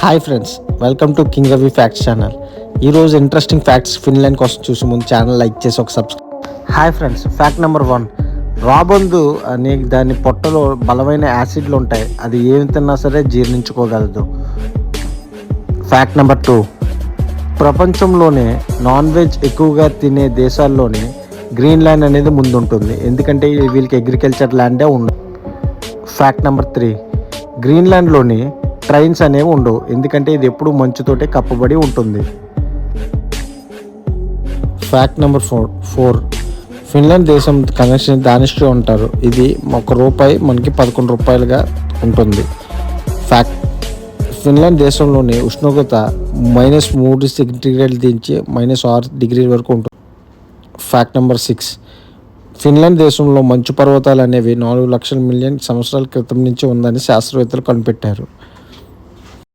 Hi friends, welcome to king Ravi facts channel. ఈరోజు interesting facts Finland కోసం చూసే ముందు ఛానల్ లైక్ చేసి ఒక subscribe. Hi friends, fact number 1. రాబందు అనే దాని పొట్టలో బలమైన యాసిడ్లు ఉంటాయి. అది ఏమి తిన్నా సరే జీర్ణించుకోగలదు. Fact number 2. ప్రపంచంలోనే నాన్ వెజ్ ఎక్కువగా తినే దేశాల్లోనే గ్రీన్లాండ్ అనేది ముందుంటుంది. ఎందుకంటే వీళ్ళకి అగ్రికల్చర్ ల్యాండే ఉండదు. Fact number 3. గ్రీన్లాండ్లోని ట్రైన్స్ అనేవి ఉండవు. ఎందుకంటే ఇది ఎప్పుడు మంచుతోటే కప్పబడి ఉంటుంది. Fact number 4. ఫిన్లాండ్ దేశం కరెన్సీ దానిష్గా ఉంటారు. ఇది ₹1 మనకి ₹11 ఉంటుంది. ఫ్యాక్ట్, ఫిన్లాండ్ దేశంలోని ఉష్ణోగ్రత -3°C దించి -6° వరకు ఉంటుంది. Fact number 6. ఫిన్లాండ్ దేశంలో మంచు పర్వతాలు అనేవి 4 లక్షల మిలియన్ సంవత్సరాల క్రితం నుంచి ఉందని శాస్త్రవేత్తలు కనిపెట్టారు.